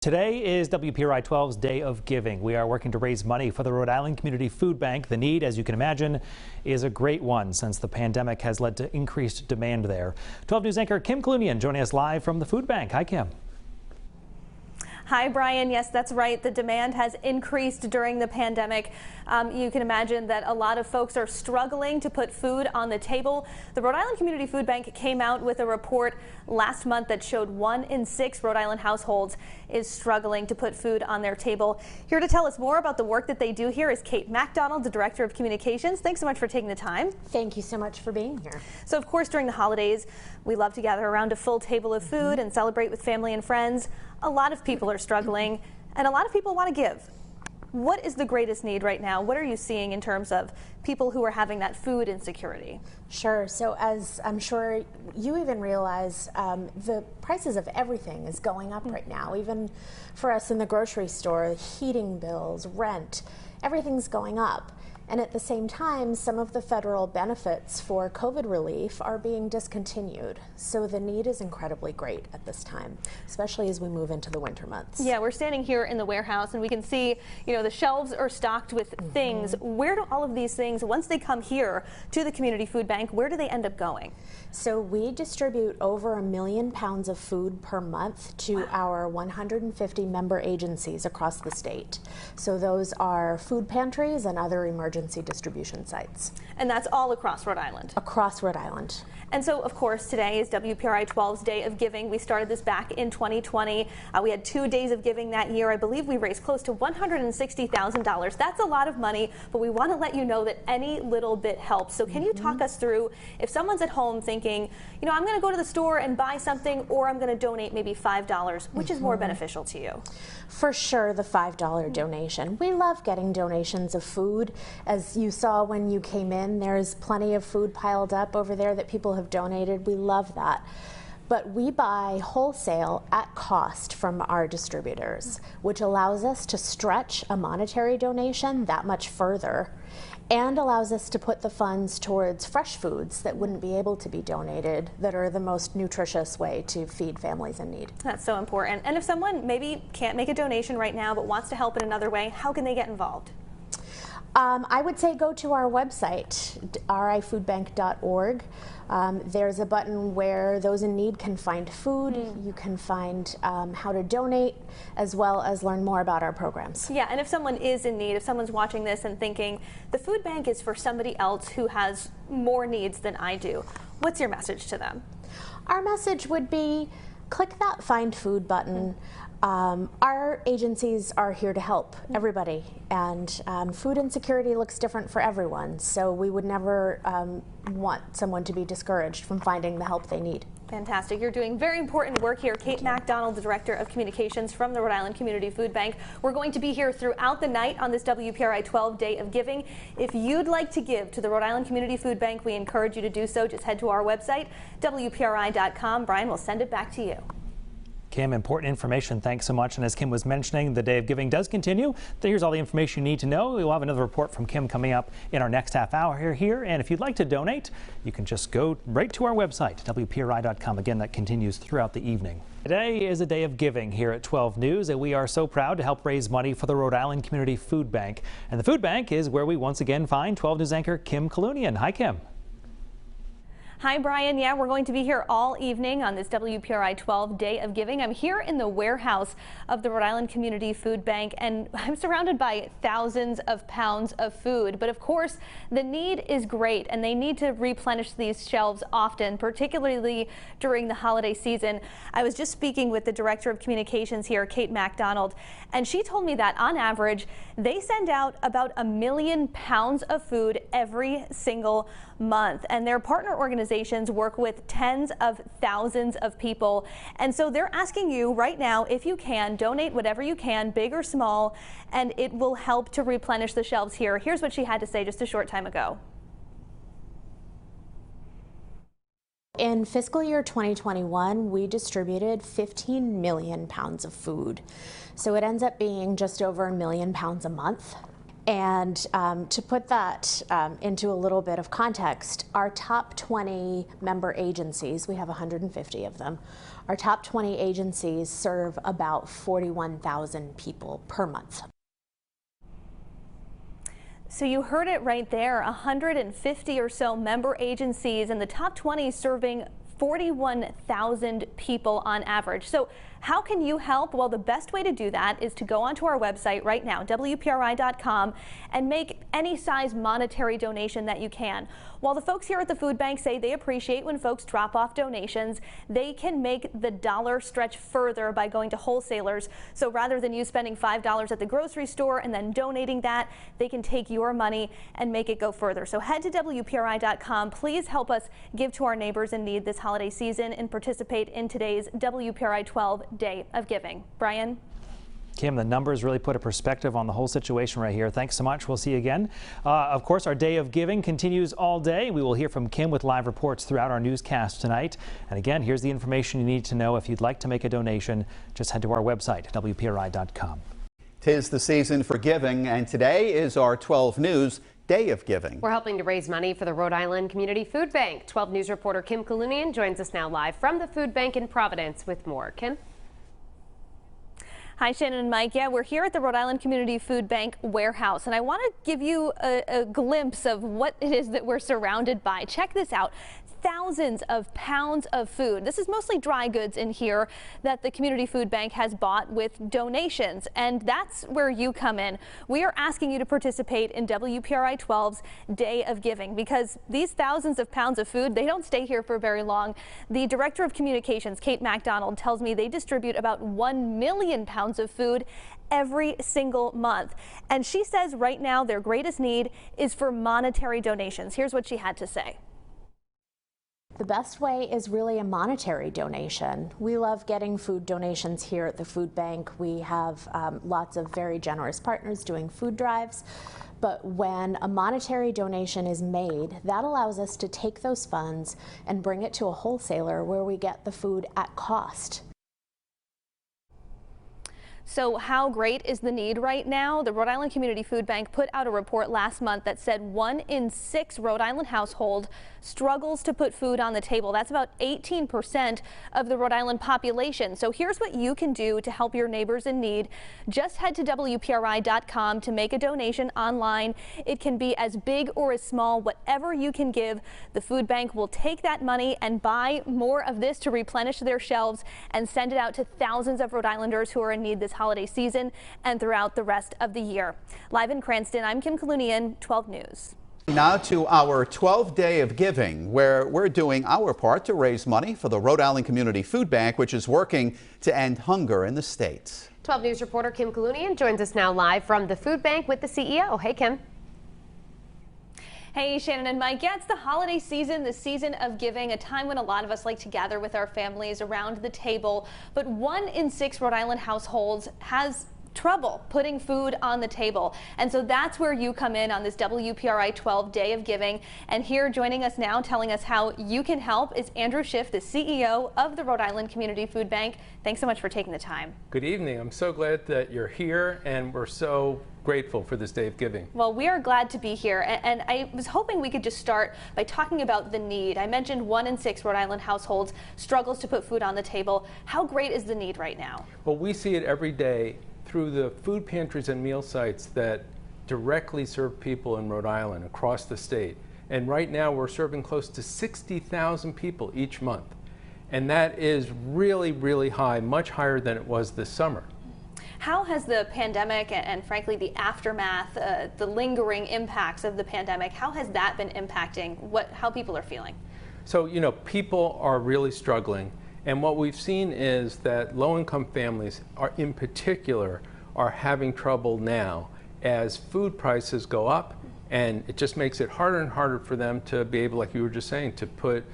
Today is WPRI 12's Day of Giving. We are working to raise money for the Rhode Island Community Food Bank. The need, as you can imagine, is a great one since the pandemic has led to increased demand there. 12 News anchor Kim Clunian joining us live from the food bank. Hi, Kim. Hi, Brian. Yes, that's right. The demand has increased during the pandemic. You can imagine that a lot of folks are struggling to put food on the table. The Rhode Island Community Food Bank came out with a report last month that showed 1 in 6 Rhode Island households is struggling to put food on their table. Here to tell us more about the work that they do here is Kate Mcdonald, the Director of Communications. Thanks so much for taking the time. Thank you so much for being here. So, of course, during the holidays, we love to gather around a full table of food and celebrate with family and friends. A lot of people are struggling, and a lot of people want to give. What is the greatest need right now? What are you seeing in terms of people who are having that food insecurity? Sure. So as I'm sure you even realize, the prices of everything is going up right now. Even for us in the grocery store, heating bills, rent, everything's going up. And at the same time, some of the federal benefits for COVID relief are being discontinued. So the need is incredibly great at this time, especially as we move into the winter months. Yeah, we're standing here in the warehouse and we can see, the shelves are stocked with things. Where do all of these things, once they come here to the Community Food Bank, where do they end up going? So we distribute over 1 million pounds of food per month to our 150 member agencies across the state. So those are food pantries and other emergency distribution sites. And that's all across Rhode Island? Across Rhode Island. And so, of course, today is WPRI 12's Day of Giving. We started this back in 2020. We had 2 days of giving that year. I believe we raised close to $160,000. That's a lot of money, but we want to let you know that any little bit helps. So can you talk us through, if someone's at home thinking, I'm going to go to the store and buy something, or I'm going to donate maybe $5, which is more beneficial to you? For sure, the $5 donation. We love getting donations of food. As you saw when you came in, there's plenty of food piled up over there that people have donated. We love that. But we buy wholesale at cost from our distributors, which allows us to stretch a monetary donation that much further and allows us to put the funds towards fresh foods that wouldn't be able to be donated, that are the most nutritious way to feed families in need. That's so important. And if someone maybe can't make a donation right now but wants to help in another way, how can they get involved? I would say go to our website, rifoodbank.org. There's a button where those in need can find food. You can find how to donate, as well as learn more about our programs. Yeah, and if someone is in need, if someone's watching this and thinking, the food bank is for somebody else who has more needs than I do, what's your message to them? Our message would be, click that Find Food button. Our agencies are here to help everybody, and food insecurity looks different for everyone, so we would never want someone to be discouraged from finding the help they need. Fantastic. You're doing very important work here. Kate Mcdonald, the Director of Communications from the Rhode Island Community Food Bank. We're going to be here throughout the night on this WPRI 12 Day of Giving. If you'd like to give to the Rhode Island Community Food Bank, we encourage you to do so. Just head to our website, WPRI.com. Brian, we'll send it back to you. Kim, important information. Thanks so much. And as Kim was mentioning, the Day of Giving does continue. Here's all the information you need to know. We'll have another report from Kim coming up in our next half hour here. And if you'd like to donate, you can just go right to our website, WPRI.com. Again, that continues throughout the evening. Today is a day of giving here at 12 News, and we are so proud to help raise money for the Rhode Island Community Food Bank. And the food bank is where we once again find 12 News anchor Kim Clunian. Hi, Kim. Hi, Brian. Yeah, we're going to be here all evening on this WPRI 12 Day of Giving. I'm here in the warehouse of the Rhode Island Community Food Bank, and I'm surrounded by thousands of pounds of food. But of course, the need is great, and they need to replenish these shelves often, particularly during the holiday season. I was just speaking with the Director of Communications here, Kate Mcdonald, and she told me that on average, they send out about 1 million pounds of food every single month, and their partner organizations work with tens of thousands of people. And so they're asking you right now, if you can, donate whatever you can, big or small, and it will help to replenish the shelves here. Here's what she had to say just a short time ago. In fiscal year 2021, we distributed 15 million pounds of food. So it ends up being just over 1 million pounds a month. And to put that into a little bit of context, our top 20 member agencies, we have 150 of them, our top 20 agencies serve about 41,000 people per month. So you heard it right there, 150 or so member agencies, and the top 20 serving 41,000 people on average. So how can you help? Well, the best way to do that is to go onto our website right now, WPRI.com, and make any size monetary donation that you can. While the folks here at the food bank say they appreciate when folks drop off donations, they can make the dollar stretch further by going to wholesalers. So rather than you spending $5 at the grocery store and then donating that, they can take your money and make it go further. So head to WPRI.com. Please help us give to our neighbors in need this holiday season and participate in today's WPRI 12 Day of Giving. Brian? Kim, the numbers really put a perspective on the whole situation right here. Thanks so much. We'll see you again. Of course, our Day of Giving continues all day. We will hear from Kim with live reports throughout our newscast tonight. And again, here's the information you need to know. If you'd like to make a donation, just head to our website, WPRI.com. 'Tis the season for giving, and today is our 12 News Day of Giving. We're helping to raise money for the Rhode Island Community Food Bank. 12 News reporter Kim Kalunian joins us now live from the food bank in Providence with more. Kim? Hi, Shannon and Mike. Yeah, we're here at the Rhode Island Community Food Bank warehouse, and I want to give you a glimpse of what it is that we're surrounded by. Check this out. Thousands of pounds of food. This is mostly dry goods in here that the Community Food Bank has bought with donations, and that's where you come in. We are asking you to participate in WPRI 12's Day of Giving because these thousands of pounds of food, they don't stay here for very long. The Director of Communications, Kate Mcdonald, tells me they distribute about 1 million pounds of food every single month. And she says right now their greatest need is for monetary donations. Here's what she had to say. The best way is really a monetary donation. We love getting food donations here at the food bank. We have lots of very generous partners doing food drives. But when a monetary donation is made, that allows us to take those funds and bring it to a wholesaler where we get the food at cost. So how great is the need right now? The Rhode Island Community Food Bank put out a report last month that said 1 in 6 Rhode Island household struggles to put food on the table. That's about 18% of the Rhode Island population. So here's what you can do to help your neighbors in need. Just head to WPRI.com to make a donation online. It can be as big or as small, whatever you can give. The food bank will take that money and buy more of this to replenish their shelves and send it out to thousands of Rhode Islanders who are in need this holiday season and throughout the rest of the year. Live in Cranston, I'm Kim Kalunian, 12 News. Now to our 12th Day of Giving, where we're doing our part to raise money for the Rhode Island Community Food Bank, which is working to end hunger in the state. 12 News reporter Kim Kalunian joins us now live from the food bank with the CEO. Hey, Kim. Hey, Shannon and Mike. Yeah, it's the holiday season, the season of giving, a time when a lot of us like to gather with our families around the table. But 1 in 6 Rhode Island households has trouble putting food on the table. And so that's where you come in on this WPRI 12 Day of Giving. And here joining us now telling us how you can help is Andrew Schiff, the CEO of the Rhode Island Community Food Bank. Thanks so much for taking the time. Good evening. I'm so glad that you're here, and we're so grateful for this Day of Giving. Well, we are glad to be here, and I was hoping we could just start by talking about the need. I mentioned 1 in 6 Rhode Island households struggles to put food on the table. How great is the need right now? Well, we see it every day through the food pantries and meal sites that directly serve people in Rhode Island across the state. And right now we're serving close to 60,000 people each month. And that is really, really high, much higher than it was this summer. How has the pandemic and frankly the aftermath, the lingering impacts of the pandemic, how has that been impacting how people are feeling? So, you know, people are really struggling. And what we've seen is that low-income families in particular are having trouble now as food prices go up, and it just makes it harder and harder for them to be able, like you were just saying, to put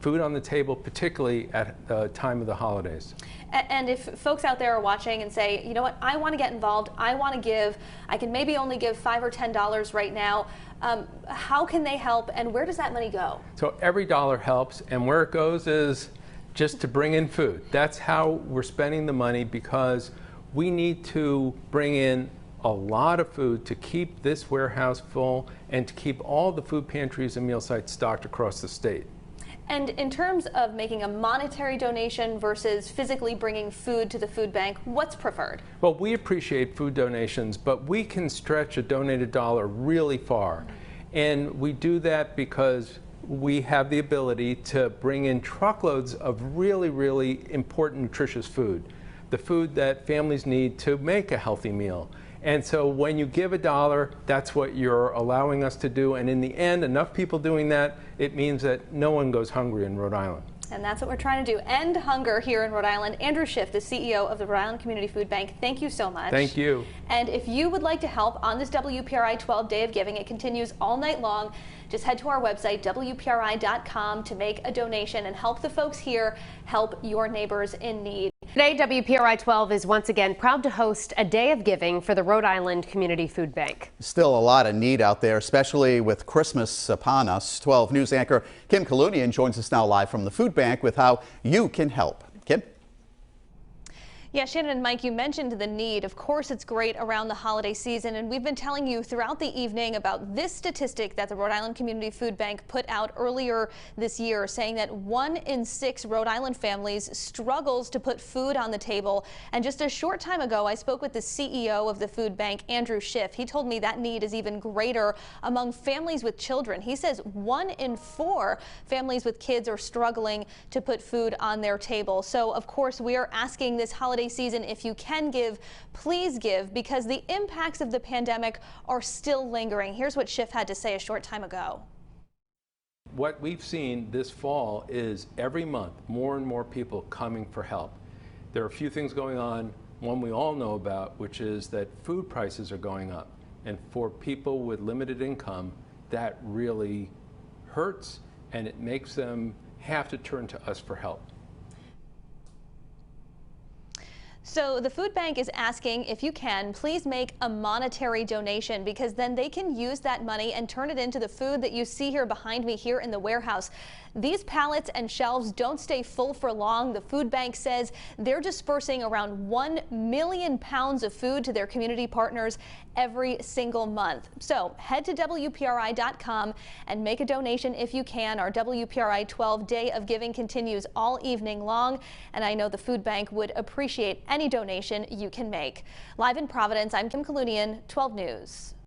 food on the table, particularly at the time of the holidays. And if folks out there are watching and say, you know what, I want to get involved, I want to give, I can maybe only give $5 or $10 right now, how can they help and where does that money go? So every dollar helps, and where it goes is just to bring in food. That's how we're spending the money, because we need to bring in a lot of food to keep this warehouse full and to keep all the food pantries and meal sites stocked across the state. And in terms of making a monetary donation versus physically bringing food to the food bank, what's preferred? Well, we appreciate food donations, but we can stretch a donated dollar really far. And we do that because we have the ability to bring in truckloads of really, really important nutritious food, the food that families need to make a healthy meal. And so when you give a dollar, that's what you're allowing us to do. And in the end, enough people doing that, it means that no one goes hungry in Rhode Island. And that's what we're trying to do, end hunger here in Rhode Island. Andrew Schiff, the CEO of the Rhode Island Community Food Bank, thank you so much. Thank you. And if you would like to help on this WPRI 12 Day of Giving, it continues all night long. Just head to our website, WPRI.com, to make a donation and help the folks here help your neighbors in need. Today, WPRI 12 is once again proud to host a Day of Giving for the Rhode Island Community Food Bank. Still a lot of need out there, especially with Christmas upon us. 12 News anchor Kim Kalunian joins us now live from the food bank with how you can help. Kim? Yeah, Shannon and Mike, you mentioned the need. Of course, it's great around the holiday season, and we've been telling you throughout the evening about this statistic that the Rhode Island Community Food Bank put out earlier this year, saying that 1 in 6 Rhode Island families struggles to put food on the table. And just a short time ago, I spoke with the CEO of the food bank, Andrew Schiff. He told me that need is even greater among families with children. He says 1 in 4 families with kids are struggling to put food on their table. So, of course, we are asking this holiday season, if you can give, please give, because the impacts of the pandemic are still lingering. Here's what Schiff had to say a short time ago. What we've seen this fall is every month more and more people coming for help. There are a few things going on. One we all know about, which is that food prices are going up. And for people with limited income, that really hurts, and it makes them have to turn to us for help. So the food bank is asking, if you can, please make a monetary donation, because then they can use that money and turn it into the food that you see here behind me here in the warehouse. These pallets and shelves don't stay full for long. The food bank says they're dispersing around 1 million pounds of food to their community partners every single month. So head to WPRI.com and make a donation if you can. Our WPRI 12 Day of Giving continues all evening long, and I know the food bank would appreciate any donation you can make. Live in Providence, I'm Kim Kalunian, 12 News.